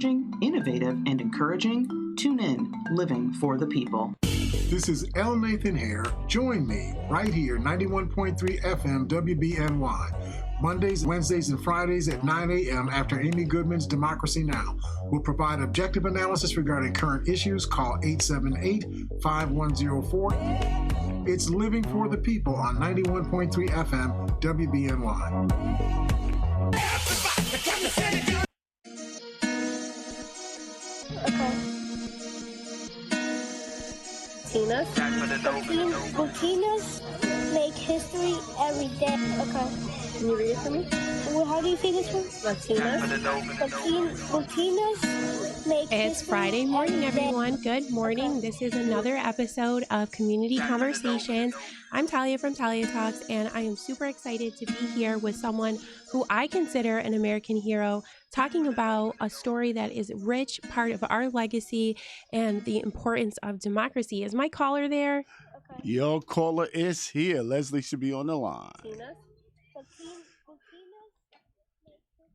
challenging, innovative, and encouraging? Tune in, Living for the People. This is L. Nathan Hare. Join me right here, 91.3 FM WBNY. Mondays, Wednesdays, and Fridays at 9 a.m. after Amy Goodman's Democracy Now! We'll provide objective analysis regarding current issues. Call 878-5104. It's Living for the People on 91.3 FM WBNY. Volcanoes make history every day. Okay. Can you read it for me? Well, how do you say this one? Volcanoes make It's Friday morning, everyone. Good morning. This is another episode of Community Conversations. I'm Talia from Talia Talks, and I am super excited to be here with someone who I consider an American hero, talking about a story that is rich, part of our legacy, and the importance of democracy. Is my caller there? Okay. Your caller is here. Lesley should be on the line.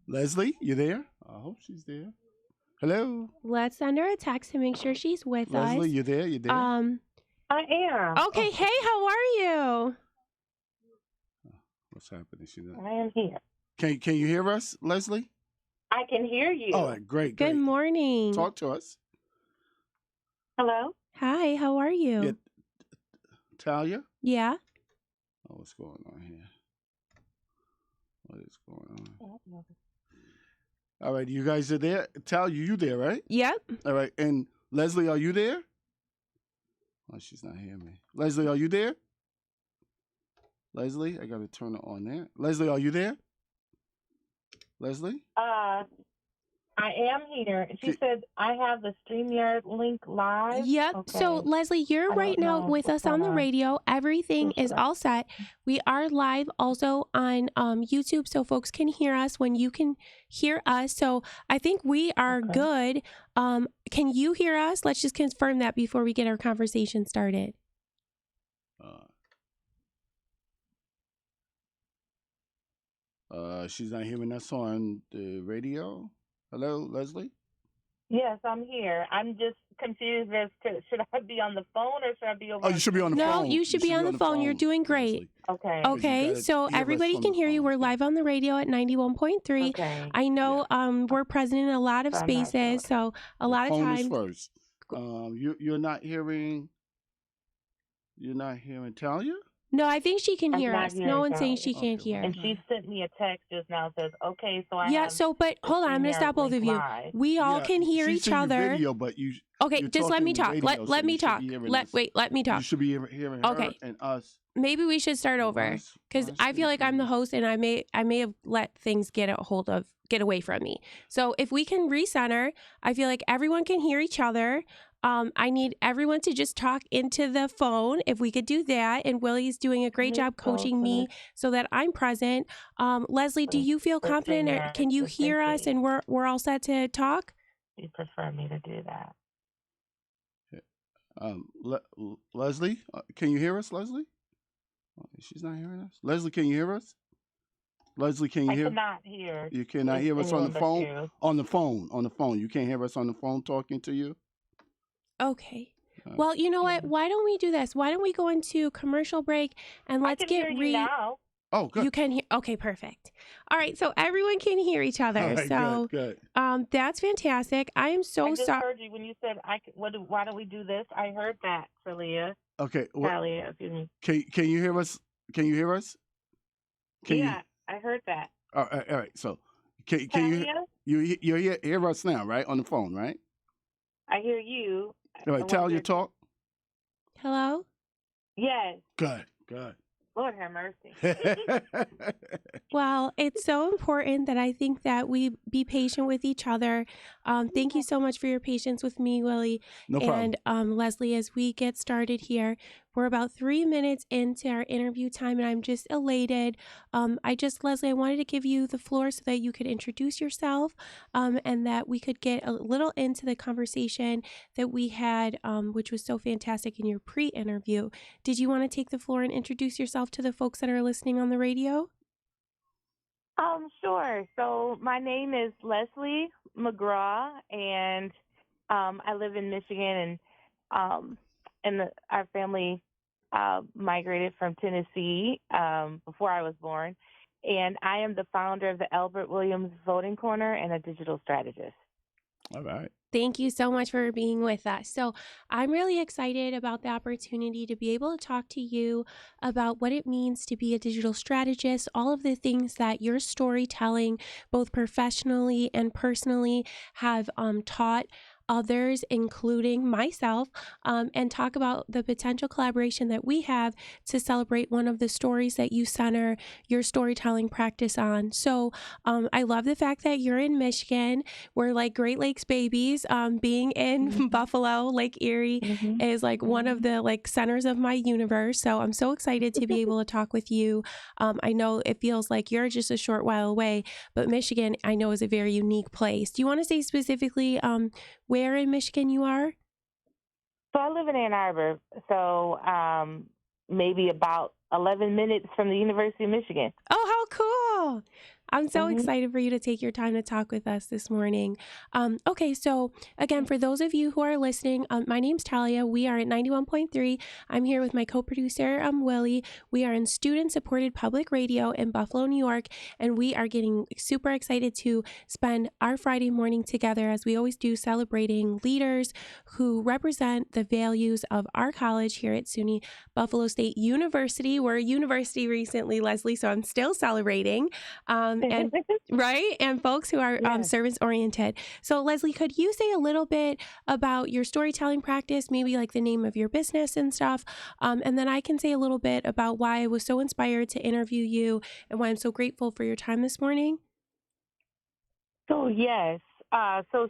Lesley, you there? I hope she's there. Hello? Let's send her a text to make sure she's with us. Lesley, you there? You there? I am. Okay, hey, how are you? What's happening? I am here. Can you hear us, Lesley? I can hear you. All right, great. Good morning. Talk to us. Hello? Hi, how are you? Yeah. Talia? Yeah? Oh, what's going on here? What is going on? All right, you guys are there. Talia, you there, right? Yep. All right, and Lesley, are you there? Oh, she's not hearing me. Lesley, are you there? Lesley, I got to turn it on there. Lesley, are you there? Lesley? I am here. She said I have the StreamYard link live. Yep. Okay. So, Lesley, you're right now with us on the radio. Everything is all set. We are live also on YouTube, so folks can hear us when you can hear us. So I think we are good. Can you hear us? Let's just confirm that before we get our conversation started. She's not hearing us on the radio. Hello, Lesley? Yes, I'm here. I'm just confused as to should I be on the phone or should I be over? Oh, you should be on the phone. No, you should be on the phone. You're doing great. Okay. Okay, so everybody can hear you. We're live on the radio at 91.3. Okay. I know we're present in a lot of spaces, so a lot of times. Phone is first. You're not hearing Talia? No, I think she can hear us. hearing No one's saying Talia. she can't hear. And she sent me a text just now. Says, okay, so I Yeah, have so, but hold on, I'm going to stop both of you. live. We all can hear each other. Video, but you, Okay, just let me talk. Radio, Let me talk. Let me talk. You should be hearing her and us. Maybe we should start over because I feel like I'm the host and I may have let things get away from me. So if we can recenter, I feel like everyone can hear each other. I need everyone to just talk into the phone. If we could do that, and Willie's doing a great job coaching me so that I'm present. Lesley, do you feel confident? Or can you hear us and we're all set to talk? You prefer me to do that? Lesley, can you hear us, Lesley? She's not hearing us. Lesley, can you hear us? Lesley, can you hear? I cannot hear. You cannot hear us on the phone? On the phone. You can't hear us on the phone talking to you? Okay. Well, you know what? Why don't we do this? Why don't we go into commercial break and let's get now. Oh, good. You can hear. Okay, perfect. All right, so everyone can hear each other. All right, so, good. That's fantastic. I am so sorry. I heard you when you said why don't we do this? I heard that, Talia. Okay. Talia, excuse me. Can you hear us? Can you hear us? I heard that. All right. So, can you hear us now, right? On the phone, right? I hear you. All right, Talia, talk. Hello? Yes. Good. Lord have mercy. Well, it's so important that I think that we be patient with each other. Thank you so much for your patience with me, Willie. No problem. And Lesley, as we get started here, we're about 3 minutes into our interview time, and I'm just elated. Lesley, I wanted to give you the floor so that you could introduce yourself and that we could get a little into the conversation that we had, which was so fantastic in your pre-interview. Did you want to take the floor and introduce yourself to the folks that are listening on the radio? Sure. So my name is Lesley McGraw, and I live in Michigan, um, our family migrated from Tennessee before I was born, and I am the founder of the Albert Williams Voting Corner and a digital strategist. All right. Thank you so much for being with us. So, I'm really excited about the opportunity to be able to talk to you about what it means to be a digital strategist, all of the things that your storytelling, both professionally and personally, have taught others, including myself, and talk about the potential collaboration that we have to celebrate one of the stories that you center your storytelling practice on. So, I love the fact that you're in Michigan. We're like Great Lakes babies. Being in Buffalo, Lake Erie Mm-hmm. is like one of the like centers of my universe. So I'm so excited to be able to talk with you. I know it feels like you're just a short while away, but Michigan I know is a very unique place. Do you want to say specifically where in Michigan you are? So I live in Ann Arbor, so maybe about 11 minutes from the University of Michigan. Oh, how cool! I'm so Mm-hmm. excited for you to take your time to talk with us this morning. Okay, so again, for those of you who are listening, my name's Talia. We are at 91.3. I'm here with my co-producer, Willie. We are in student-supported public radio in Buffalo, New York, and we are getting super excited to spend our Friday morning together, as we always do, celebrating leaders who represent the values of our college here at SUNY Buffalo State University. We're a university recently, Lesley, so I'm still celebrating. And right, and folks who are Yes. service oriented. So Lesley, could you say a little bit about your storytelling practice, maybe like the name of your business and stuff, and then I can say a little bit about why I was so inspired to interview you and why I'm so grateful for your time this morning. So yes, so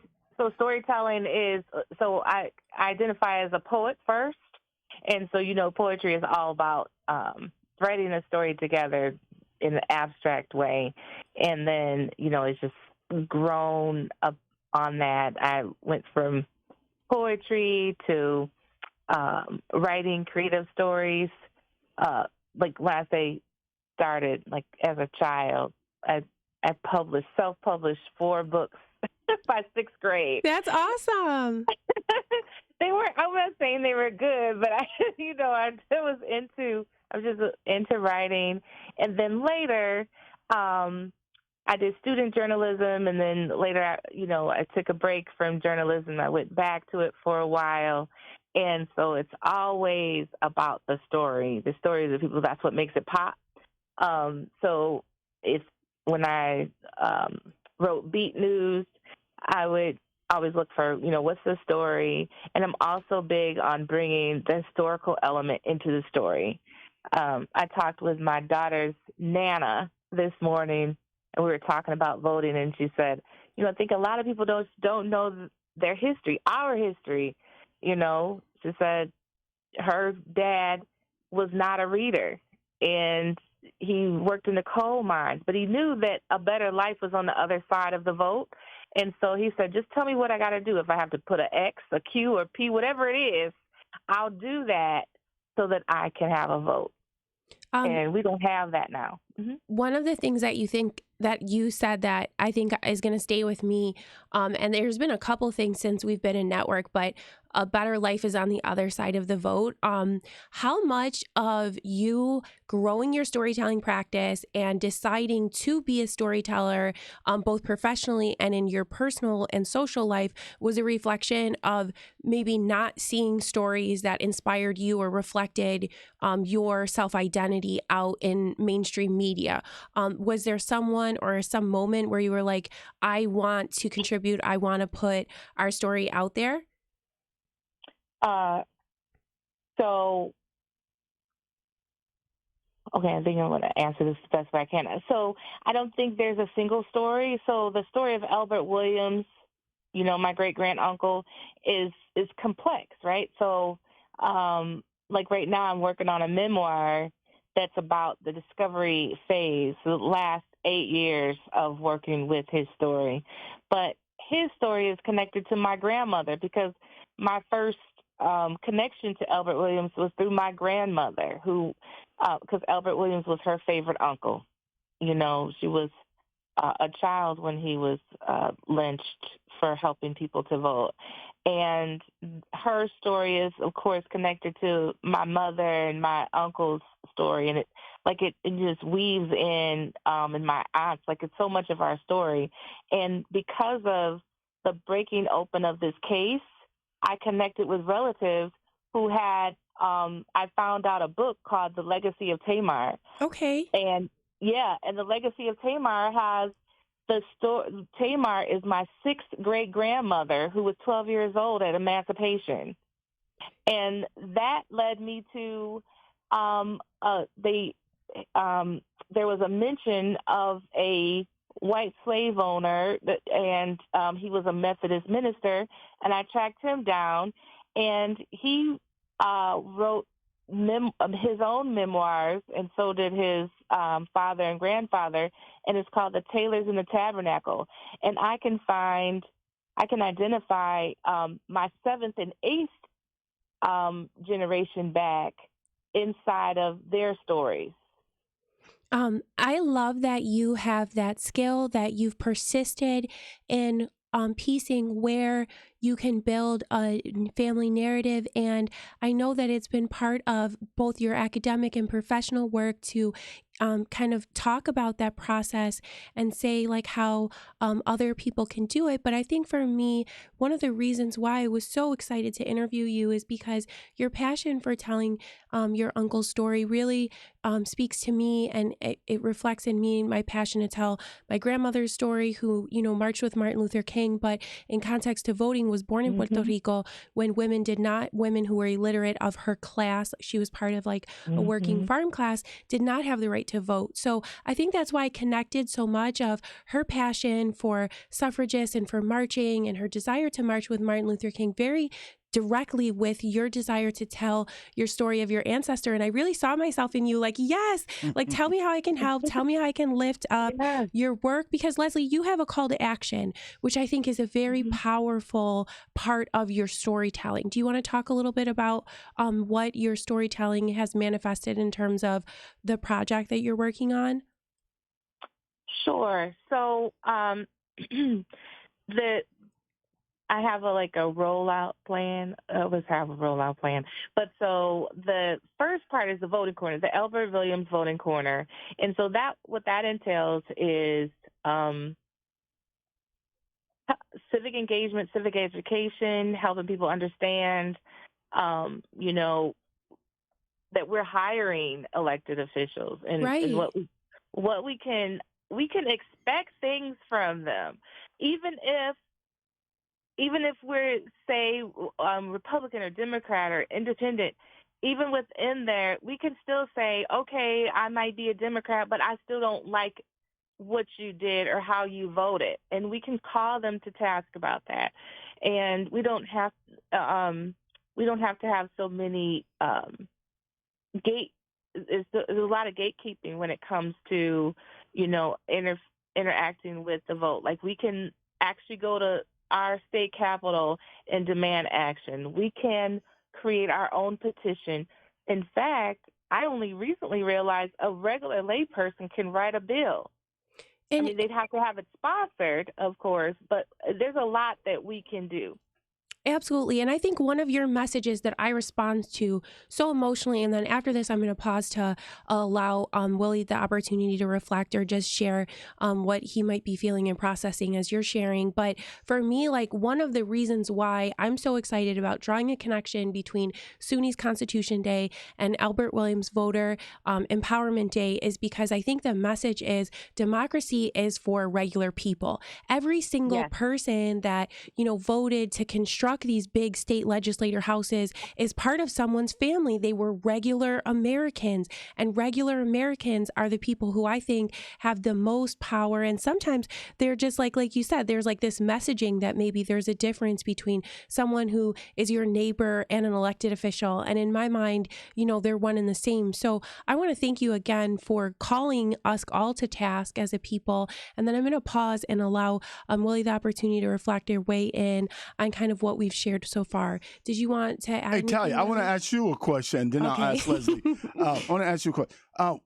storytelling is so I identify as a poet first, and so poetry is all about writing a story together in an abstract way, and then it's just grown up on that. I went from poetry to writing creative stories. Like when I say started, like as a child, I self-published 4 books by 6th grade. That's awesome. They weren't. I'm not saying they were good, but I was just into writing, and then later, I did student journalism, and then later, I took a break from journalism. I went back to it for a while, and so it's always about the stories of people. That's what makes it pop. So if when I wrote beat news, I would always look for, what's the story? And I'm also big on bringing the historical element into the story. I talked with my daughter's Nana this morning, and we were talking about voting, and she said, I think a lot of people don't know their history, our history. She said her dad was not a reader, and he worked in the coal mines, but he knew that a better life was on the other side of the vote. And so he said, just tell me what I got to do. If I have to put an X, a Q, or P, whatever it is, I'll do that so that I can have a vote. And we don't have that now. Mm-hmm. One of the things that you said that I think is going to stay with me, and there's been a couple things since we've been in network, but a better life is on the other side of the vote. How much of you growing your storytelling practice and deciding to be a storyteller, both professionally and in your personal and social life, was a reflection of maybe not seeing stories that inspired you or reflected your self-identity out in mainstream media? Was there someone or some moment where you were like, I want to contribute, I want to put our story out there? Okay, I think I'm going to answer this the best way I can. So I don't think there's a single story. So the story of Albert Williams, my great-grand uncle, is complex, right? So like right now I'm working on a memoir that's about the discovery phase, the last 8 years of working with his story. But his story is connected to my grandmother, because my first connection to Albert Williams was through my grandmother, who, because Albert Williams was her favorite uncle. She was a child when he was lynched for helping people to vote. And her story is, of course, connected to my mother and my uncle's story, and it just weaves in my aunts. Like, it's so much of our story. And because of the breaking open of this case, I connected with relatives who had I found out a book called The Legacy of Tamar. Okay. And The Legacy of Tamar has the story. Tamar is my sixth great grandmother who was 12 years old at emancipation. And that led me to there was a mention of a white slave owner, and he was a Methodist minister, and I tracked him down, and he wrote his own memoirs, and so did his father and grandfather, and it's called The Tailors in the Tabernacle. And I can identify my seventh and eighth generation back inside of their stories. I love that you have that skill, that you've persisted in piecing where you can build a family narrative. And I know that it's been part of both your academic and professional work to kind of talk about that process and say like how other people can do it. But I think for me, one of the reasons why I was so excited to interview you is because your passion for telling your uncle's story really speaks to me, and it reflects in me my passion to tell my grandmother's story, who, you know, marched with Martin Luther King, but in context to voting was born in Puerto Rico when women who were illiterate of her class, she was part of like a working farm class, did not have the right to vote. So I think that's why I connected so much of her passion for suffragists and for marching and her desire to march with Martin Luther King very directly with your desire to tell your story of your ancestor. And I really saw myself in you, like, yes, like, tell me how I can help, tell me how I can lift up your work. Because Lesley, you have a call to action, which I think is a very powerful part of your storytelling. Do you want to talk a little bit about what your storytelling has manifested in terms of the project that you're working on? Sure. So I have a rollout plan. I always have a rollout plan. But so the first part is the voting corner, the Albert Williams voting corner. And so what that entails is civic engagement, civic education, helping people understand, that we're hiring elected officials and, and what we can expect things from them, even if we're, say, Republican or Democrat or independent. Even within there, we can still say, okay, I might be a Democrat, but I still don't like what you did or how you voted, and we can call them to task about that. And we don't have to have so many there's a lot of gatekeeping when it comes to interacting with the vote. Like, we can actually go to our state capitol and demand action. We can create our own petition. In fact, I only recently realized a regular layperson can write a bill. I mean, they'd have to have it sponsored, of course, but there's a lot that we can do. Absolutely. And I think one of your messages that I respond to so emotionally, and then after this, I'm going to pause to allow Willie the opportunity to reflect or just share what he might be feeling and processing as you're sharing. But for me, like, one of the reasons why I'm so excited about drawing a connection between SUNY's Constitution Day and Albert Williams Voter Empowerment Day is because I think the message is democracy is for regular people. Every single person that, voted to construct these big state legislature houses is part of someone's family. They were regular Americans, and regular Americans are the people who I think have the most power. And sometimes they're just like you said, there's like this messaging that maybe there's a difference between someone who is your neighbor and an elected official. And in my mind, they're one and the same. So I want to thank you again for calling us all to task as a people. And then I'm going to pause and allow Willie the opportunity to reflect or weigh in on kind of what we've shared so far. Did you want to add anything? Talia, I want to ask you a question, then I'll ask Lesley. I want to ask you a question.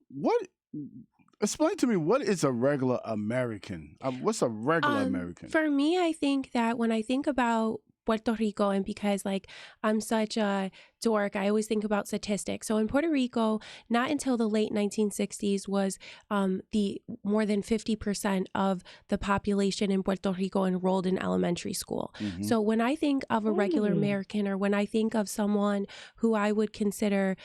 Explain to me, what is a regular American? What's a regular American? For me, I think that when I think about Puerto Rico, and because like I'm such a dork, I always think about statistics. So in Puerto Rico, not until the late 1960s was the more than 50% of the population in Puerto Rico enrolled in elementary school. Mm-hmm. So when I think of a regular American, or when I think of someone who I would consider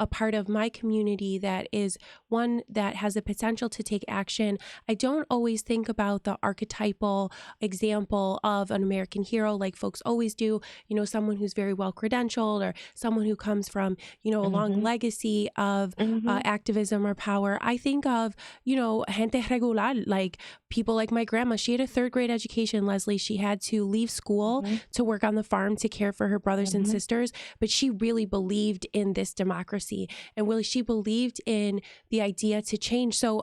a part of my community that is one that has the potential to take action, I don't always think about the archetypal example of an American hero like folks always do, you know, someone who's very well credentialed, or someone who comes from, you know, a long legacy of activism or power. I think of, you know, gente regular, like people like my grandma. She had a third grade education, Lesley. She had to leave school to work on the farm to care for her brothers and sisters, but she really believed in this democracy. And really, she believed in the idea to change. So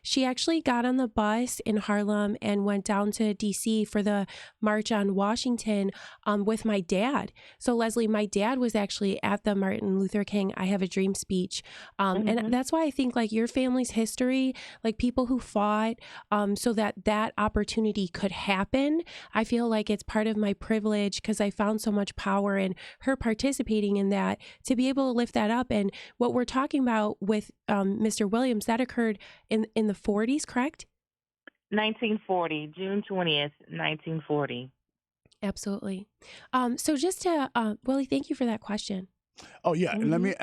she actually got on the bus in Harlem and went down to DC for the March on Washington with my dad. So Lesley, my dad was actually at the Martin Luther King I Have a Dream speech. And that's why I think like your family's history, like people who fought so that that opportunity could happen, I feel like it's part of my privilege, because I found so much power in her participating in that, to be able to lift that up. And what we're talking about with Mr. Williams, that occurred in the 40s, correct? 1940, June 20th, 1940. Absolutely. So just to Willie, thank you for that question. Oh yeah, and let me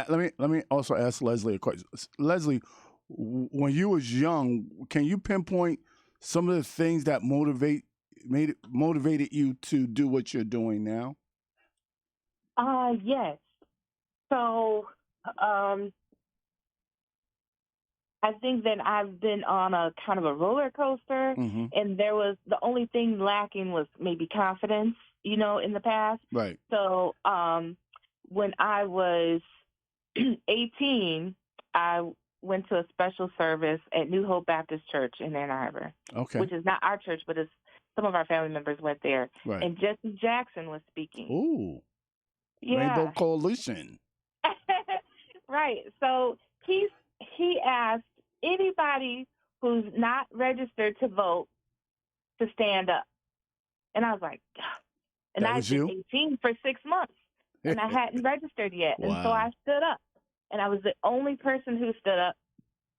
also ask Lesley a question. Lesley, when you was young, can you pinpoint some of the things that motivated you to do what you're doing now? Yes. So I think that I've been on a kind of a roller coaster, and there was the only thing lacking was maybe confidence, you know, in the past. Right. So when I was 18, I went to a special service at New Hope Baptist Church in Ann Arbor, which is not our church, but some of our family members went there. Right. And Jesse Jackson was speaking. Ooh. Yeah. Rainbow Coalition. Right. So he asked anybody who's not registered to vote to stand up. And I was like, and I've been 18 for 6 months, and I hadn't registered yet. Wow. And so I stood up, and I was the only person who stood up,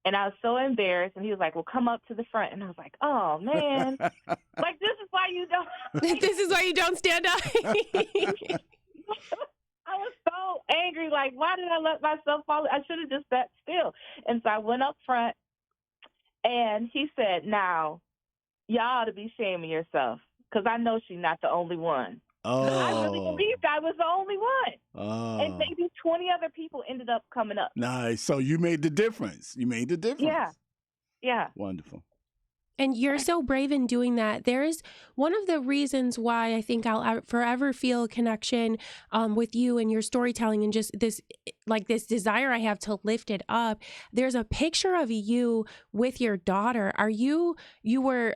and I was so embarrassed. And he was like, well, come up to the front. And I was like, oh, man, like, this is why you don't. This is why you don't stand up. I was so angry. Like, why did I let myself fall? I should have just sat still. And so I went up front, and he said, now, y'all ought to be ashamed of yourself, because I know she's not the only one. Oh. I really believed I was the only one. Oh. And maybe 20 other people ended up coming up. Nice. So you made the difference. Yeah. Yeah. Wonderful. And you're so brave in doing that. There's one of the reasons why I think I'll forever feel a connection with you and your storytelling, and just this desire I have to lift it up. There's a picture of you with your daughter. You were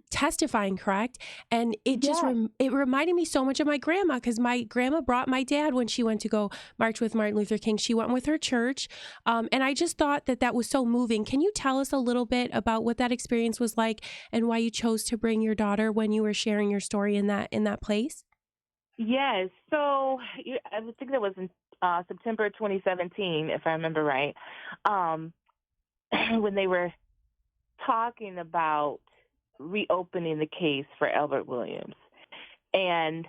testifying, correct? And it just it reminded me so much of my grandma, because my grandma brought my dad when she went to go march with Martin Luther King. She went with her church, and I just thought that was so moving. Can you tell us a little bit about what that experience was like, and why you chose to bring your daughter when you were sharing your story in that place? Yes. So I think that was in September 2017, if I remember right, when they were talking about reopening the case for Albert Williams, and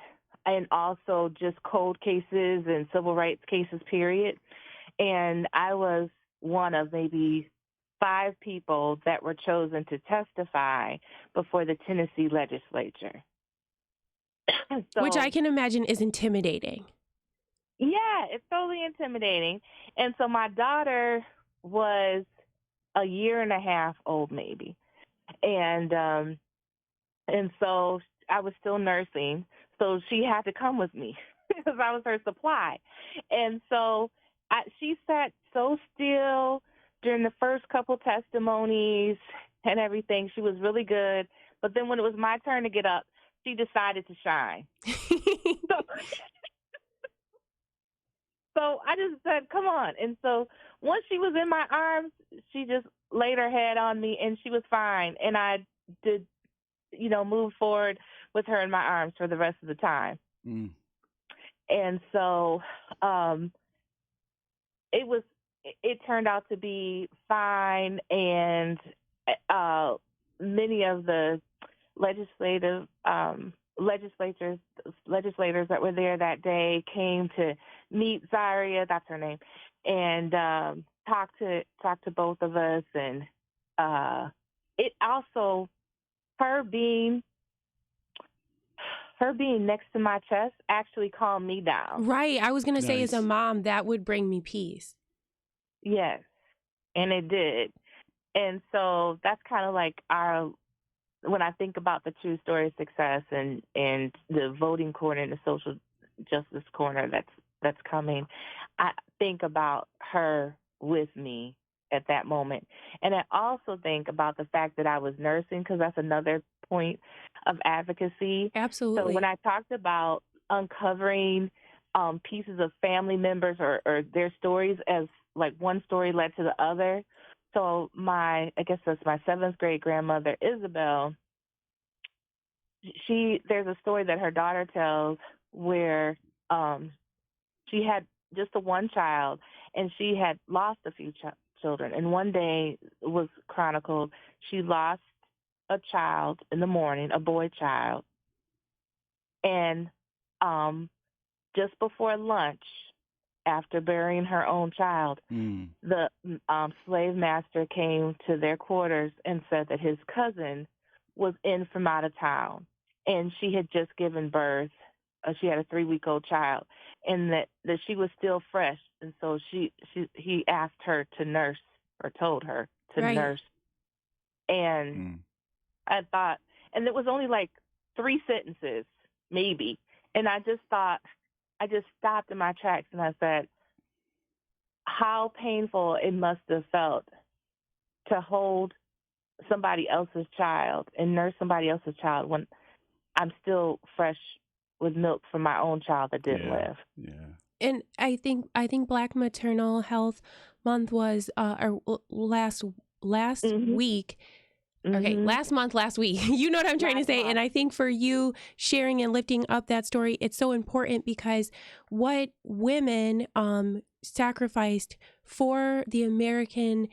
also just cold cases and civil rights cases, period. And I was one of maybe 5 people that were chosen to testify before the Tennessee legislature. So, which I can imagine is intimidating. Yeah, it's totally intimidating. And so my daughter was a year and a half old, maybe. And so I was still nursing. So she had to come with me because I was her supply. And so she sat so still during the first couple testimonies and everything. She was really good. But then when it was my turn to get up, she decided to shine. So I just said, come on. And so once she was in my arms, she just laid her head on me and she was fine. And I did, move forward with her in my arms for the rest of the time. Mm. And so it turned out to be fine. And many of the legislators that were there that day came to meet Zaria, that's her name, and talk to both of us. And it also, her being next to my chest actually calmed me down. Right. I was going to say, Nice. as a mom, that would bring me peace. Yes, and it did. And so that's kind of like when I think about the true story of success and the voting corner and the social justice corner that's coming, I think about her with me at that moment. And I also think about the fact that I was nursing, because that's another point of advocacy. Absolutely. So when I talked about uncovering pieces of family members or their stories, as like one story led to the other. So I guess that's my 7th grade grandmother, Isabel. There's a story that her daughter tells where she had just the one child, and she had lost a few children. And one day was chronicled, she lost a child in the morning, a boy child. And just before lunch, after burying her own child, the slave master came to their quarters and said that his cousin was in from out of town, and she had just given birth. She had a 3-week-old child, and that she was still fresh. And so he asked her to nurse, or told her to nurse. And I thought, and it was only like 3 sentences, maybe. And I just stopped in my tracks and I said, how painful it must have felt to hold somebody else's child and nurse somebody else's child when I'm still fresh with milk from my own child that didn't live. Yeah. And I think Black Maternal Health Month was last week. Okay, last week. You know what I'm trying to say. And I think for you sharing and lifting up that story, it's so important, because what women sacrificed for the American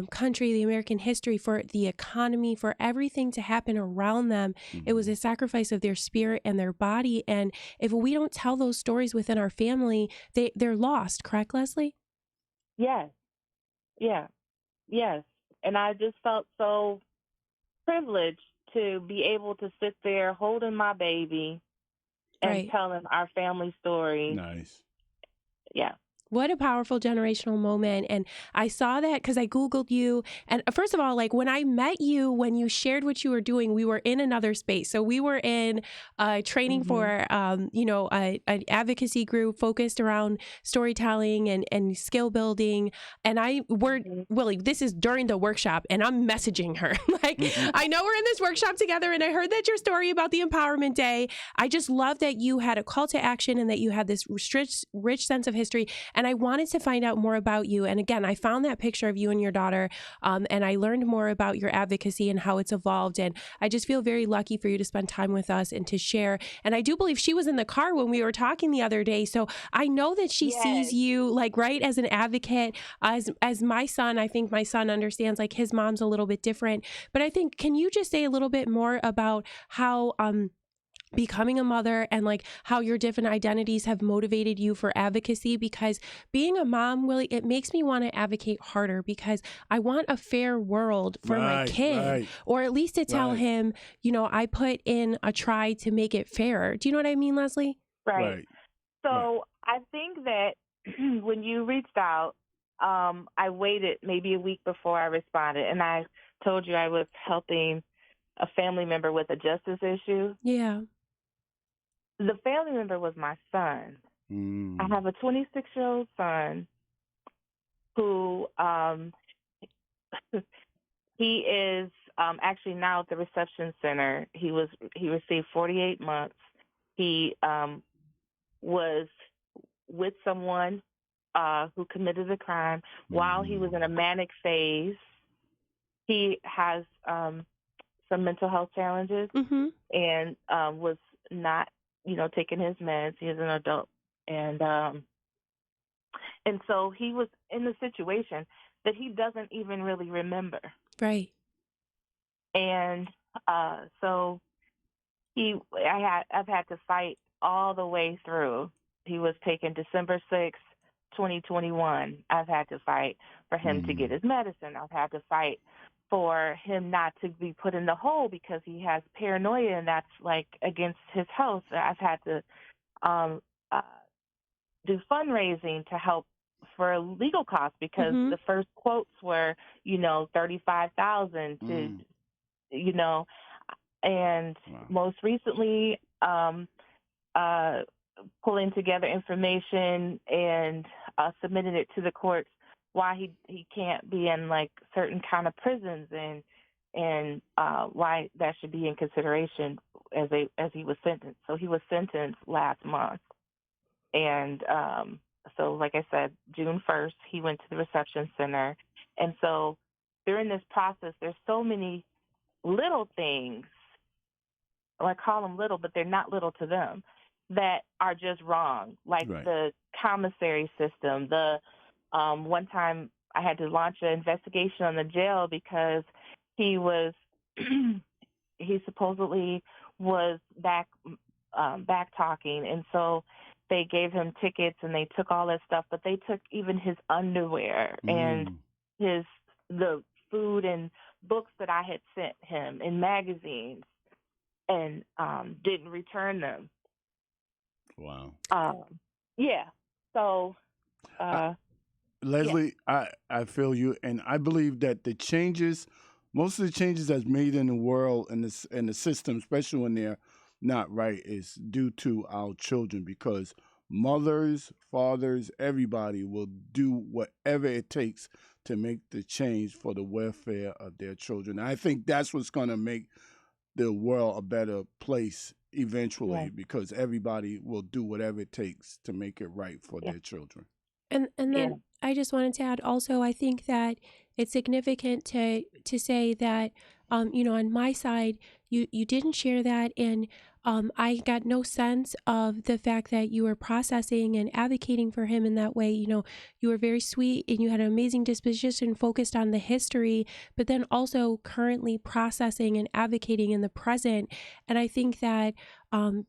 country, the American history, for the economy, for everything to happen around them, it was a sacrifice of their spirit and their body. And if we don't tell those stories within our family, they're lost. Correct, Lesley? Yes. Yeah. Yes. And I just felt so privileged to be able to sit there holding my baby and tell him our family story. Nice. Yeah. What a powerful generational moment. And I saw that because I Googled you. And first of all, like when I met you, when you shared what you were doing, we were in another space. So we were in training for, an advocacy group focused around storytelling and skill building. And Willie, this is during the workshop, and I'm messaging her. I know we're in this workshop together, and I heard that your story about the Empowerment Day. I just love that you had a call to action and that you had this rich sense of history. And I wanted to find out more about you. And again, I found that picture of you and your daughter, and I learned more about your advocacy and how it's evolved. And I just feel very lucky for you to spend time with us and to share. And I do believe she was in the car when we were talking the other day. So I know that she sees you as an advocate. As my son, I think my son understands his mom's a little bit different. But I think, can you just say a little bit more about how becoming a mother and how your different identities have motivated you for advocacy? Because being a mom, Willie, it makes me want to advocate harder, because I want a fair world for my kid, or at least to tell him, I put in a try to make it fairer. Do you know what I mean, Lesley? Right. So I think that when you reached out, I waited maybe a week before I responded, and I told you I was helping a family member with a justice issue. Yeah. The family member was my son. I have a 26-year-old son who he is actually now at the reception center. He received 48 months. He was with someone who committed the crime while he was in a manic phase. He has some mental health challenges and was not, taking his meds. He is an adult. And so he was in the situation that he doesn't even really remember. Right. And so I've had to fight all the way through. He was taken December 6th, 2021. I've had to fight for him to get his medicine. I've had to fight for him not to be put in the hole because he has paranoia, and that's like against his health. I've had to do fundraising to help for legal costs because the first quotes were, $35,000 to, and most recently pulling together information and submitted it to the courts why he can't be in like certain kind of prisons and why that should be in consideration as he was sentenced. So he was sentenced last month. And so like I said, June 1st, he went to the reception center. And so during this process, there's so many little things, I call them little, but they're not little to them, that are just wrong. Like the commissary system. The one time I had to launch an investigation on the jail because he supposedly was back talking, and so they gave him tickets and they took all that stuff, but they took even his underwear and the food and books that I had sent him and magazines, and didn't return them. Wow. Yeah. So, Lesley, I feel you, and I believe that most of the changes that's made in the world and the system, especially when they're not right, is due to our children, because mothers, fathers, everybody will do whatever it takes to make the change for the welfare of their children. I think that's what's going to make the world a better place eventually, because everybody will do whatever it takes to make it right for their children. And then I just wanted to add also, I think that it's significant to say that, on my side, you didn't share that, and I got no sense of the fact that you were processing and advocating for him in that way. You were very sweet and you had an amazing disposition focused on the history, but then also currently processing and advocating in the present. And I think that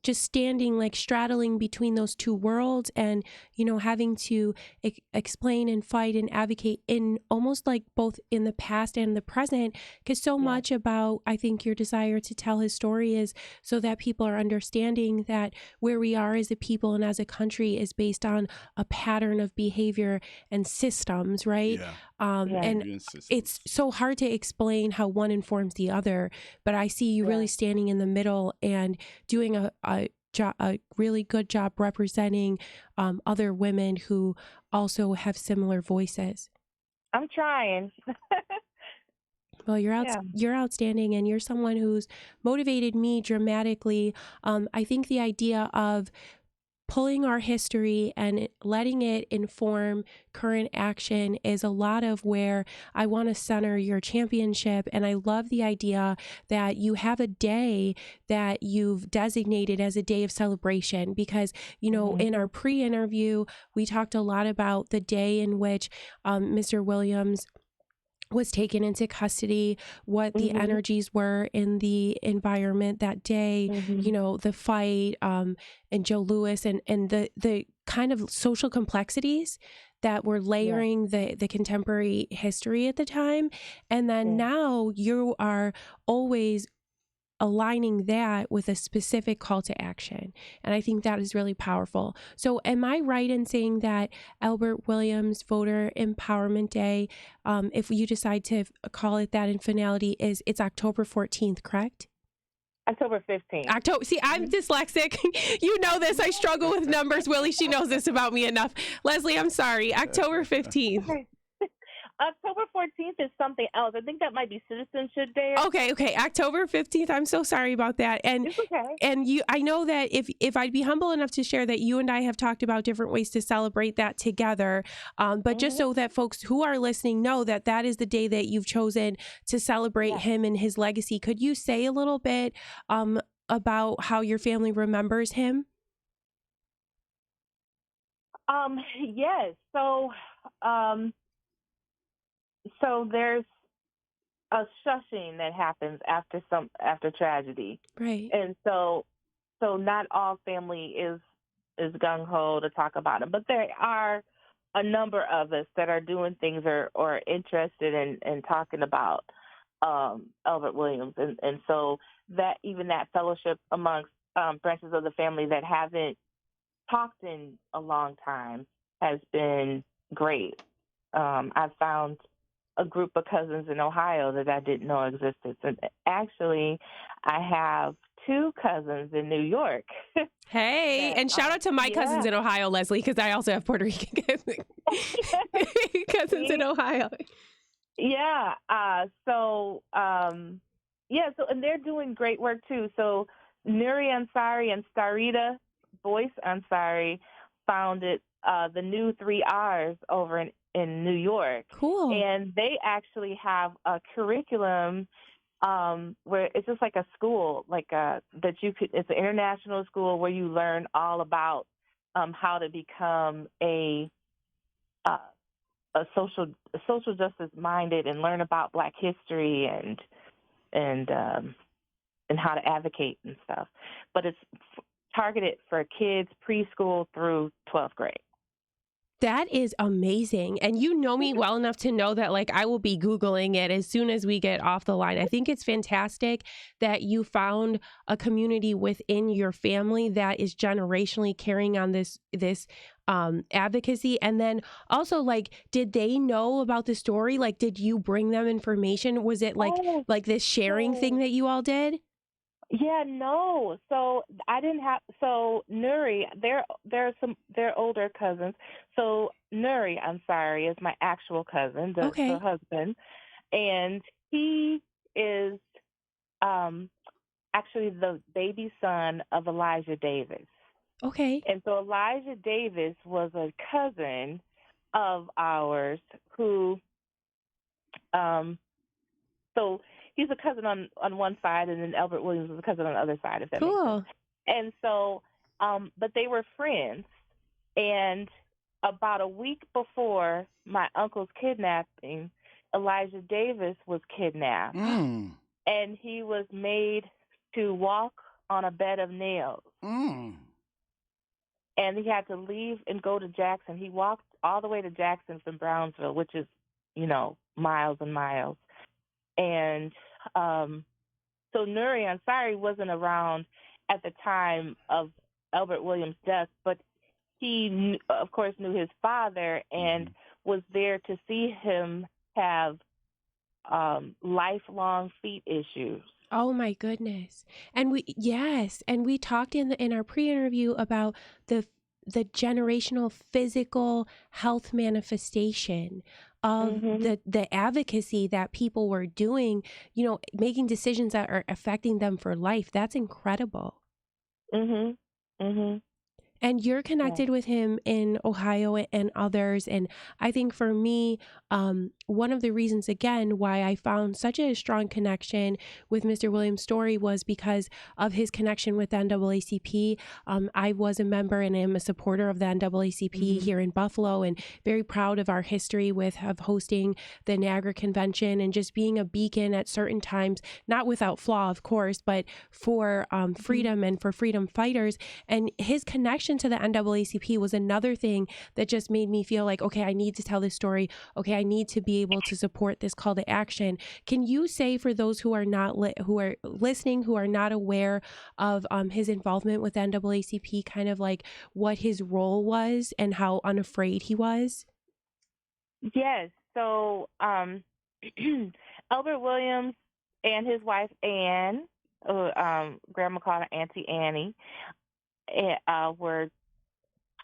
just standing, like straddling between those two worlds and, having to explain and fight and advocate in almost like both in the past and the present, because so much about, I think, your desire to tell his story is so that people are understanding that where we are as a people and as a country is based on a pattern of behavior and systems, right? And it's so hard to explain how one informs the other, but I see you really standing in the middle and doing a really good job representing other women who also have similar voices. I'm trying. Well, you're outstanding, and you're someone who's motivated me dramatically. I think the idea of pulling our history and letting it inform current action is a lot of where I want to center your championship. And I love the idea that you have a day that you've designated as a day of celebration, because, in our pre-interview, we talked a lot about the day in which Mr. Williams was taken into custody, what the energies were in the environment that day, the fight, and Joe Louis and the kind of social complexities that were layering the contemporary history at the time. And then now you are always aligning that with a specific call to action. And I think that is really powerful. So am I right in saying that Albert Williams Voter Empowerment Day, if you decide to call it that in finality, it's October 14th, correct? October 15th. See, I'm dyslexic. You know this. I struggle with numbers. Willie, she knows this about me enough. Lesley, I'm sorry. October 15th. October 14th is something else. I think that might be Citizenship Day. Okay. October 15th. I'm so sorry about that. And It's okay. I know that if I'd be humble enough to share that you and I have talked about different ways to celebrate that together. But just so that folks who are listening know that that is the day that you've chosen to celebrate him and his legacy. Could you say a little bit about how your family remembers him? Yes. So there's a shushing that happens after tragedy, Right. and so not all family is gung ho to talk about him, but there are a number of us that are doing things or interested in talking about Albert Williams, and so that even that fellowship amongst branches of the family that haven't talked in a long time has been great. I've found a group of cousins in Ohio that I didn't know existed. And actually, I have 2 cousins in New York. Hey, and shout out to my cousins in Ohio, Lesley, because I also have Puerto Rican cousins in Ohio. Yeah. So and they're doing great work too. So Nuri Ansari and Starita Boyce Ansari founded the new 3 R's over in New York. Cool. And they actually have a curriculum where it's just like a school, it's an international school where you learn all about how to become a social justice minded and learn about Black history and how to advocate and stuff. But it's targeted for kids preschool through 12th grade. That is amazing. And you know me well enough to know that I will be Googling it as soon as we get off the line. I think it's fantastic that you found a community within your family that is generationally carrying on this advocacy. And then also did they know about the story? Did you bring them information? Was it this sharing thing that you all did? Yeah, no. So I didn't have. So Nuri, they're older cousins. So Nuri, I'm sorry, is my actual cousin, the husband, and he is actually the baby son of Elijah Davis. Okay. And so Elijah Davis was a cousin of ours who, so he's a cousin on one side, and then Albert Williams was a cousin on the other side, if that makes sense. And so, but they were friends. And about a week before my uncle's kidnapping, Elijah Davis was kidnapped. And he was made to walk on a bed of nails. And he had to leave and go to Jackson. He walked all the way to Jackson from Brownsville, which is, miles and miles. And so Nuri Ansari wasn't around at the time of Albert Williams' death, but he, of course, knew his father and was there to see him have lifelong feet issues. Oh my goodness. And we talked in our pre-interview about the generational physical health manifestation of the advocacy that people were doing, making decisions that are affecting them for life. That's incredible. And you're connected with him in Ohio and others. And I think for me, one of the reasons, again, why I found such a strong connection with Mr. Williams' story was because of his connection with the NAACP. I was a member and am a supporter of the NAACP here in Buffalo, and very proud of our history of hosting the Niagara Convention and just being a beacon at certain times, not without flaw, of course, but for freedom and for freedom fighters. And his connection to the NAACP was another thing that just made me feel like, okay, I need to tell this story. Okay, I need to be able to support this call to action. Can you say, for those who are who are listening, who are not aware of his involvement with NAACP, kind of what his role was and how unafraid he was? Yes. So Albert Williams and his wife Anne, Grandma called her Auntie Annie, were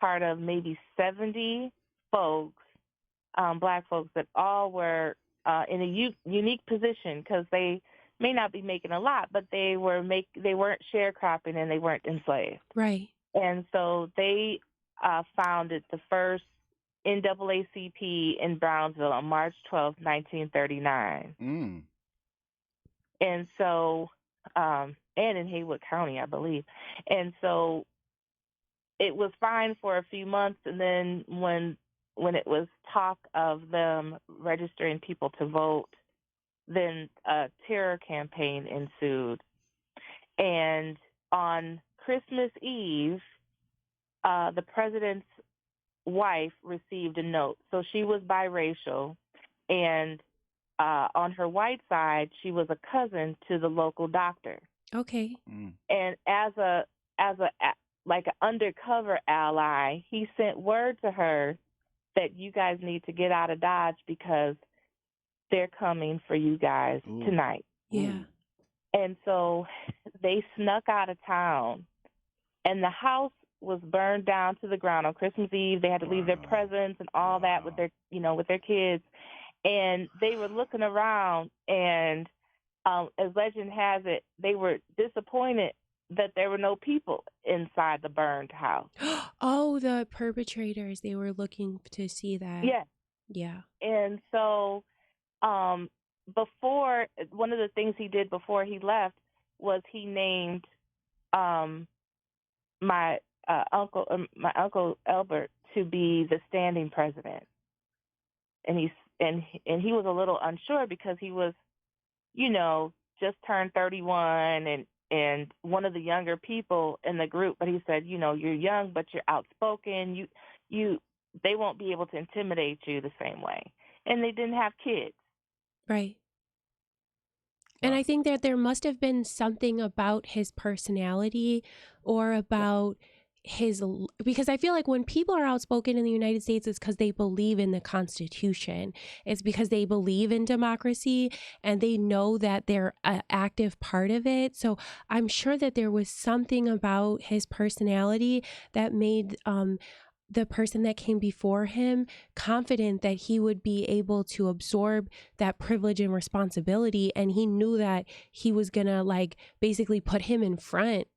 part of maybe 70 folks Black folks that all were in a unique position because they may not be making a lot, but they weren't sharecropping and they weren't enslaved. Right. And so they founded the first NAACP in Brownsville on March 12th, 1939. Mm. And so, and in Haywood County, I believe. And so it was fine for a few months, and then when it was talk of them registering people to vote, then a terror campaign ensued. And on Christmas Eve, the president's wife received a note. So she was biracial, and on her white side, she was a cousin to the local doctor. Okay. And as a like an undercover ally, he sent word to her that you guys need to get out of Dodge because they're coming for you guys tonight. Yeah. And so they snuck out of town, and the house was burned down to the ground on Christmas Eve. They had to leave their presents and all that with their, with their kids. And they were looking around, and as legend has it, they were disappointed that there were no people inside the burned house. Oh, the perpetrators, they were looking to see that. Yeah. Yeah. And so before, one of the things he did before he left was he named my uncle Albert to be the standing president. And he was a little unsure because he was, just turned 31 and one of the younger people in the group. But he said, you're young, but you're outspoken. They won't be able to intimidate you the same way. And they didn't have kids. Right. And I think that there must have been something about his personality or about because I feel like when people are outspoken in the United States, it's because they believe in the Constitution. It's because they believe in democracy and they know that they're an active part of it. So I'm sure that there was something about his personality that made the person that came before him confident that he would be able to absorb that privilege and responsibility. And he knew that he was going to basically put him in front.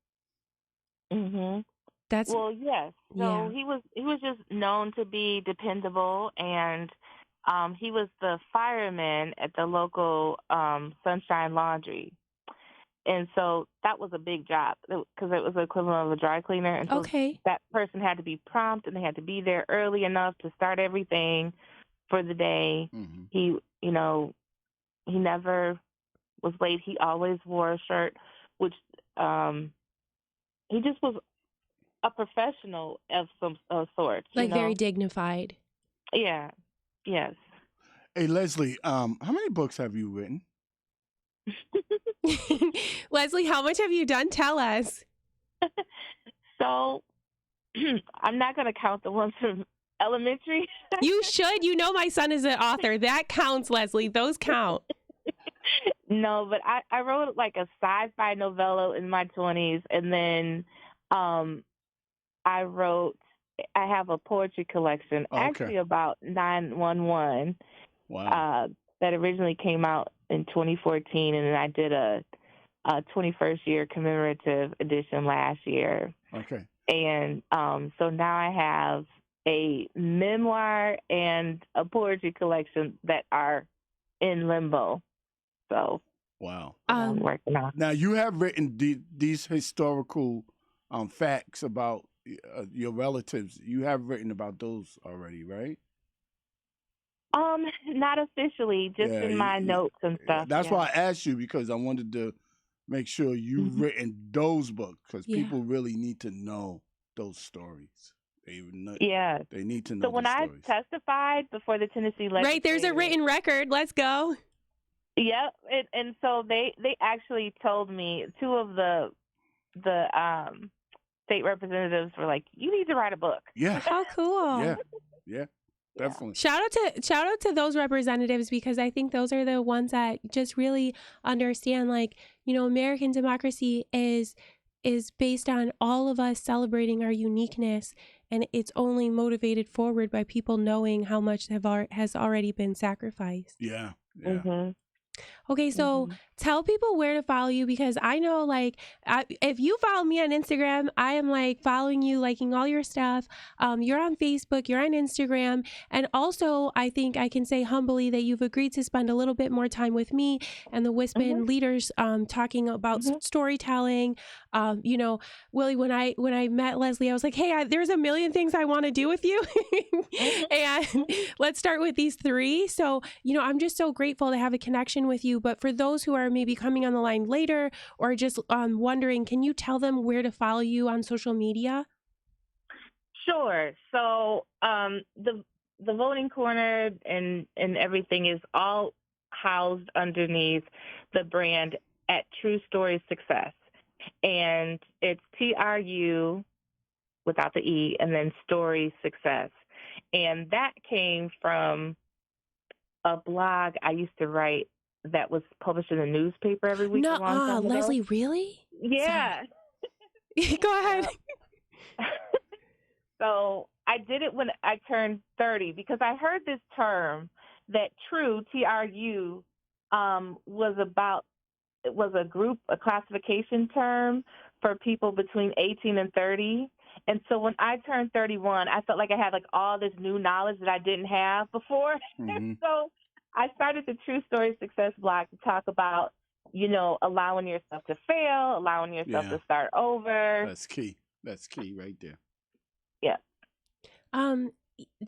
Mm-hmm. Well, yes. So he was just known to be dependable, and he was the fireman at the local Sunshine Laundry. And so that was a big job because it was the equivalent of a dry cleaner. And so that person had to be prompt, and they had to be there early enough to start everything for the day. Mm-hmm. He never was late. He always wore a shirt, which he just was a professional of some sorts. Very dignified. Yeah. Yes. Hey, Lesley, how many books have you written? Lesley, how much have you done? Tell us. So I'm not going to count the ones from elementary. You should. My son is an author. That counts, Lesley. Those count. No, but I wrote a sci-fi novella in my 20s, and then I have a poetry collection, actually about 911. Wow. That originally came out in 2014, and then I did a 21st year commemorative edition last year. Okay. And so now I have a memoir and a poetry collection that are in limbo. So wow. I'm working on. Now you have written these historical facts about your relatives. You have written about those already, right? Not officially, just in my notes and stuff. That's why I asked you, because I wanted to make sure you've written those books, because people really need to know those stories. They need to know. So when I testified before the Tennessee legislature, right, there's a written record. Let's go. Yep, and so they actually told me, two of the state representatives were like, "You need to write a book." Yeah. How cool. Yeah. Definitely. Shout out to those representatives, because I think those are the ones that just really understand, American democracy is based on all of us celebrating our uniqueness and it's only motivated forward by people knowing how much has already been sacrificed. Yeah. Mm-hmm. Okay, so tell people where to follow you, because I know, like, if you follow me on Instagram, I am like following you, liking all your stuff. You're on Facebook, you're on Instagram, and also I think I can say humbly that you've agreed to spend a little bit more time with me and the Wispin leaders, talking about storytelling. You know, Willie, when I met Lesley, I was like, hey, there's a million things I want to do with you, and let's start with these three. So, you know, I'm just so grateful to have a connection with you. But for those who are maybe coming on the line later or just wondering, can you tell them where to follow you on social media? Sure. So the voting corner and everything is all housed underneath the brand at True Story Success, and it's TRU without the E and then Story Success, and that came from a blog I used to write that was published in the newspaper every week. A long time ago. Lesley, really? Yeah. Go ahead. So I did it when I turned 30 because I heard this term that True, TRU, was a classification term for people between 18 and 30. And so when I turned 31, I felt like I had like all this new knowledge that I didn't have before. So I started the True Story Success blog to talk about, you know, allowing yourself to fail, allowing yourself to start over. That's key. That's key right there. Yeah.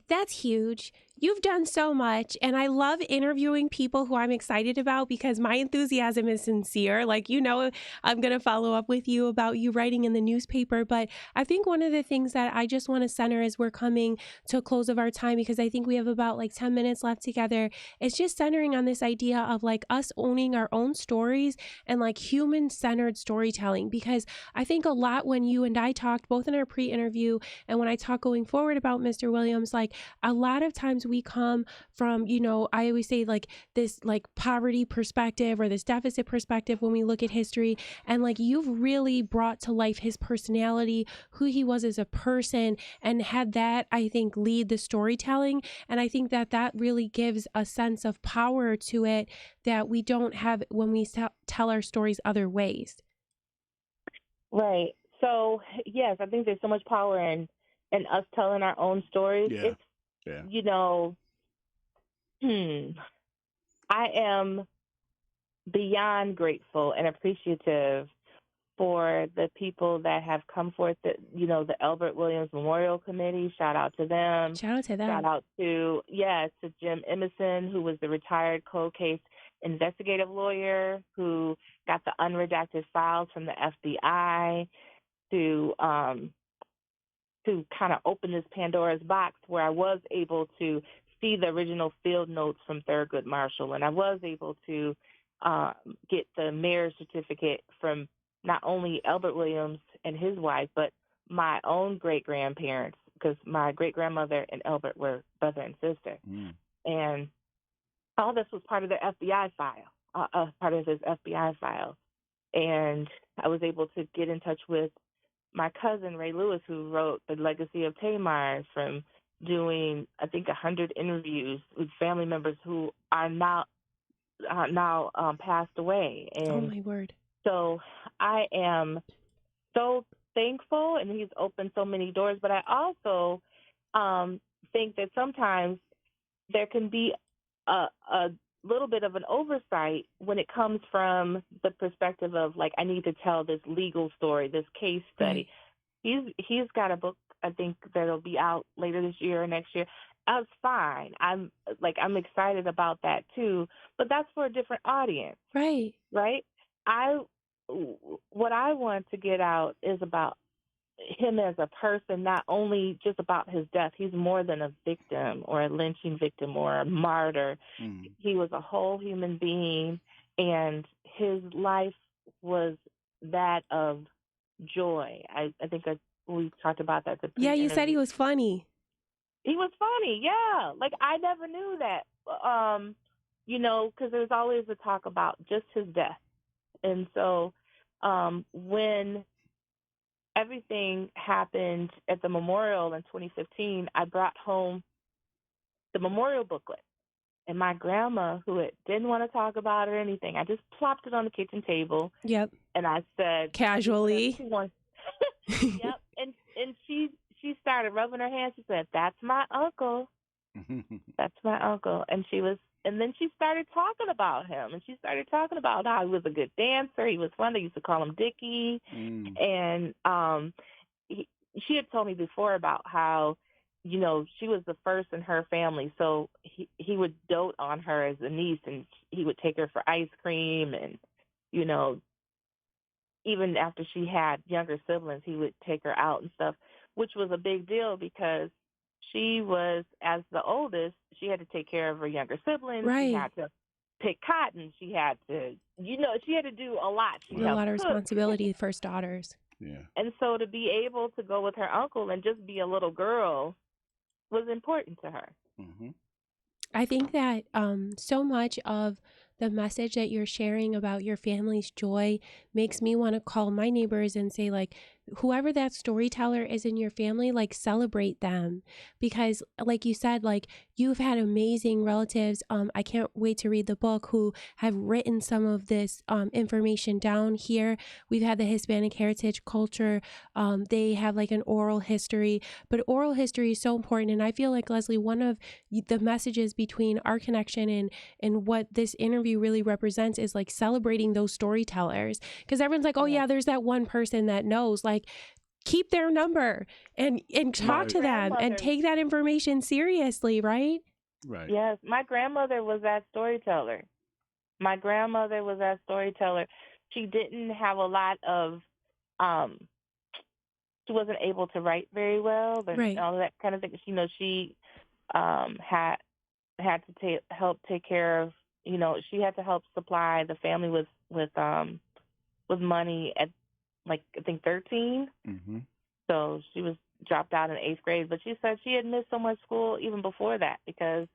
That's huge. You've done so much, and I love interviewing people who I'm excited about because my enthusiasm is sincere. Like, you know, I'm going to follow up with you about you writing in the newspaper, but I think one of the things that I just want to center as we're coming to a close of our time, because I think we have about like 10 minutes left together, is just centering on this idea of like us owning our own stories and like human-centered storytelling. Because I think a lot when you and I talked, both in our pre-interview and when I talk going forward about Mr. Williams, like a lot of times we come from, you know, I always say like this like poverty perspective or this deficit perspective when we look at history, and like you've really brought to life his personality, who he was as a person, and had that, I think, lead the storytelling. And I think that that really gives a sense of power to it that we don't have when we tell our stories other ways. Right. So yes, I think there's so much power in us telling our own stories. Yeah. It's, you know, I am beyond grateful and appreciative for the people that have come forth, that, you know, the Albert Williams Memorial Committee. Shout out to them. Shout out to them. Shout out to Jim Emerson, who was the retired cold case investigative lawyer who got the unredacted files from the FBI to kind of open this Pandora's box, where I was able to see the original field notes from Thurgood Marshall, and I was able to get the mayor's certificate from not only Albert Williams and his wife, but my own great-grandparents, because my great-grandmother and Albert were brother and sister. And all this was part of the FBI file, part of his FBI file. And I was able to get in touch with my cousin, Ray Lewis, who wrote The Legacy of Tamar, from doing, I think, 100 interviews with family members who are now passed away. And oh, my word. So I am so thankful, and he's opened so many doors. But I also think that sometimes there can be a little bit of an oversight when it comes from the perspective of, like, I need to tell this legal story, this case study. Right. He's got a book, I think, that'll be out later this year or next year. That's fine. I'm excited about that too, but that's for a different audience. Right. Right? What I want to get out is about him as a person, not only just about his death. He's more than a victim or a lynching victim or a martyr. He was a whole human being, and his life was that of joy. I think we talked about that. Yeah, you said he was funny. He was funny, yeah. Like, I never knew that, you know, because there's always a talk about just his death. And so when everything happened at the memorial in 2015, I brought home the memorial booklet. And my grandma, who didn't want to talk about it or anything, I just plopped it on the kitchen table. Yep. And I said, casually. Yep. And she started rubbing her hands. She said, "That's my uncle. That's my uncle." And then she started talking about him. And she started talking about how he was a good dancer. He was fun. They used to call him Dickie. And she had told me before about how, she was the first in her family. So he would dote on her as a niece, and he would take her for ice cream. And, even after she had younger siblings, he would take her out and stuff, which was a big deal because she was, as the oldest, she had to take care of her younger siblings. Right. She had to pick cotton. She had to, she had to do a lot. She A lot of cook. responsibility, first daughters. Yeah. And so to be able to go with her uncle and just be a little girl was important to her. Mm-hmm. I think that so much of the message that you're sharing about your family's joy makes me want to call my neighbors and say, like, whoever that storyteller is in your family, like, celebrate them. Because like you said, like, you've had amazing relatives. I can't wait to read the book, who have written some of this information down here. We've had the Hispanic heritage culture. They have like an oral history, but oral history is so important. And I feel like, Lesley, one of the messages between our connection and what this interview really represents is like celebrating those storytellers. Because everyone's like, oh yeah, there's that one person that knows. Like, keep their number and talk to them and take that information seriously, right? Right. Yes, my grandmother was that storyteller. She didn't have a lot of, she wasn't able to write very well, but right. all that kind of thing. She had to help take care of, she had to help supply the family with money at, like, I think 13. Mm-hmm. So she was dropped out in 8th grade. But she said she had missed so much school even before that because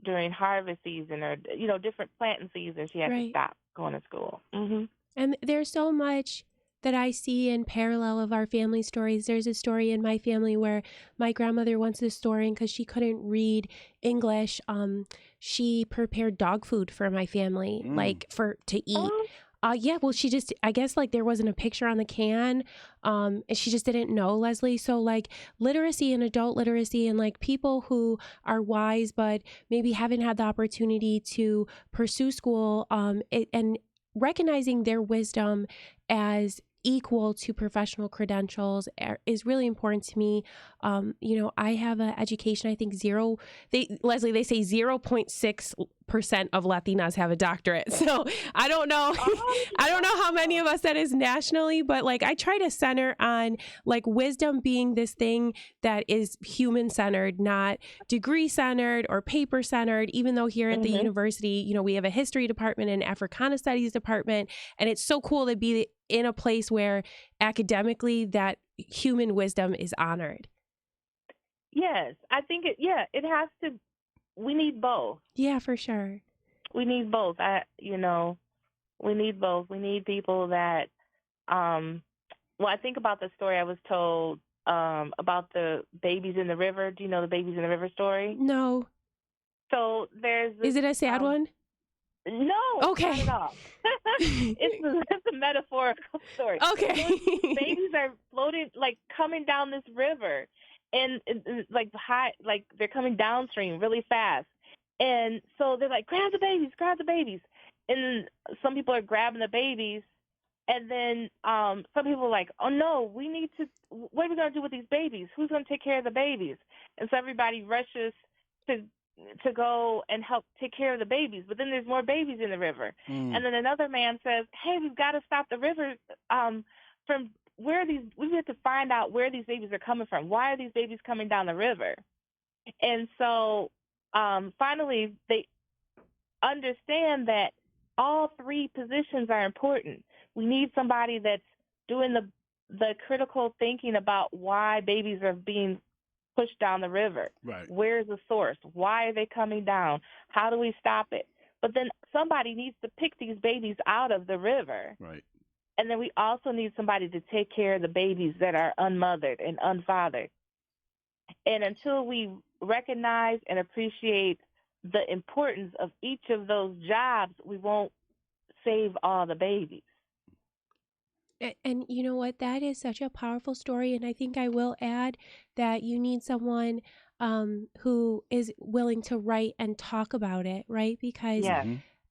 during harvest season or, different planting seasons, she had to stop going to school. Mm-hmm. And there's so much that I see in parallel of our family stories. There's a story in my family where my grandmother wants this story, because she couldn't read English, she prepared dog food for my family, like to eat. Well, she just, I guess, like, there wasn't a picture on the can, and she just didn't know, Lesley. So, like, literacy and adult literacy, and like people who are wise but maybe haven't had the opportunity to pursue school, and recognizing their wisdom as equal to professional credentials is really important to me. I have an education, I think Lesley, they say 0.6% of Latinas have a doctorate. So I don't know. I don't know how many of us that is nationally, but like, I try to center on like wisdom being this thing that is human centered, not degree centered or paper centered, even though here at the university, we have a history department and Africana studies department. And it's so cool to be in a place where academically that human wisdom is honored. Yes, I think it has to. We need both. Yeah, for sure. We need both. We need both. We need people that, I think about the story I was told about the babies in the river. Do you know the babies in the river story? No. So there's this, is it a sad one? No. Okay. Not at all. It's a metaphorical story. Okay. So babies are floating, like, coming down this river. And like high, like they're coming downstream really fast, and so they're like, grab the babies, and some people are grabbing the babies, and then some people are like, oh no, what are we gonna do with these babies? Who's gonna take care of the babies? And so everybody rushes to go and help take care of the babies, but then there's more babies in the river, and then another man says, hey, we've got to stop the river from. Where are these? We have to find out where these babies are coming from. Why are these babies coming down the river? And so finally they understand that all three positions are important. We need somebody that's doing the critical thinking about why babies are being pushed down the river. Right. Where's the source? Why are they coming down? How do we stop it? But then somebody needs to pick these babies out of the river. Right. And then we also need somebody to take care of the babies that are unmothered and unfathered. And until we recognize and appreciate the importance of each of those jobs, we won't save all the babies. And you know what? That is such a powerful story. And I think I will add that you need someone who is willing to write and talk about it, right? Because Yes.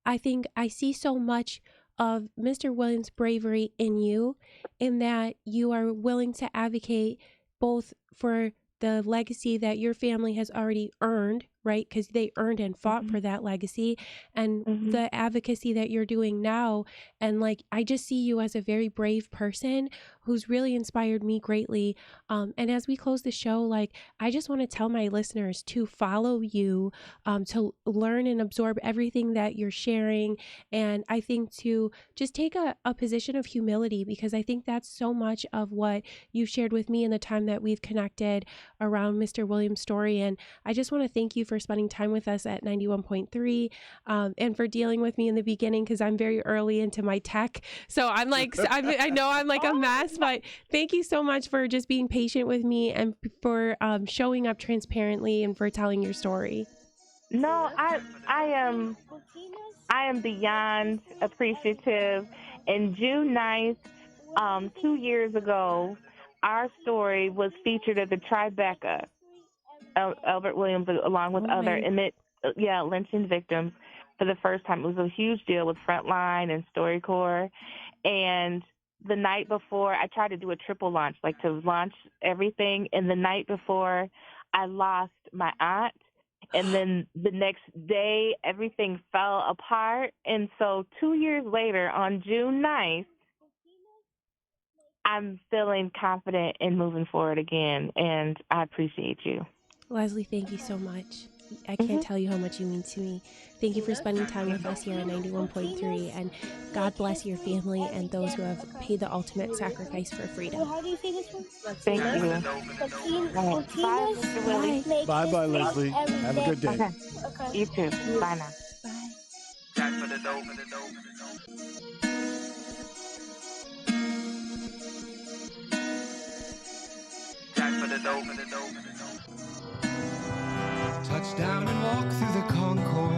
I think I see so much of Mr. Williams' bravery in you, in that you are willing to advocate both for the legacy that your family has already earned, right? Because they earned and fought for that legacy, and the advocacy that you're doing now. And like, I just see you as a very brave person who's really inspired me greatly. And as we close the show, like, I just want to tell my listeners to follow you, to learn and absorb everything that you're sharing. And I think to just take a position of humility, because I think that's so much of what you've shared with me in the time that we've connected around Mr. Williams' story. And I just want to thank you for spending time with us at 91.3, and for dealing with me in the beginning, because I'm very early into my tech. So I'm like, I know I'm like a mess, but thank you so much for just being patient with me, and for showing up transparently, and for telling your story. No, I am beyond appreciative. And June 9th, 2 years ago, our story was featured at the Tribeca. Albert Williams, along with other lynching victims, for the first time. It was a huge deal with Frontline and StoryCorps. And the night before, I tried to do a triple launch, like to launch everything. And the night before, I lost my aunt. And then the next day, everything fell apart. And so 2 years later, on June 9th, I'm feeling confident in moving forward again. And I appreciate you. Lesley, thank you so much. I can't tell you how much you mean to me. Thank you for spending time with us here at 91.3, and God bless your family and those who have paid the ultimate sacrifice for freedom. How do you say this one? Thank you. Bye, Mr. Willie. Bye, Lesley. Have a good day. Okay. You too. Bye now. Bye. Touch down and walk through the concourse.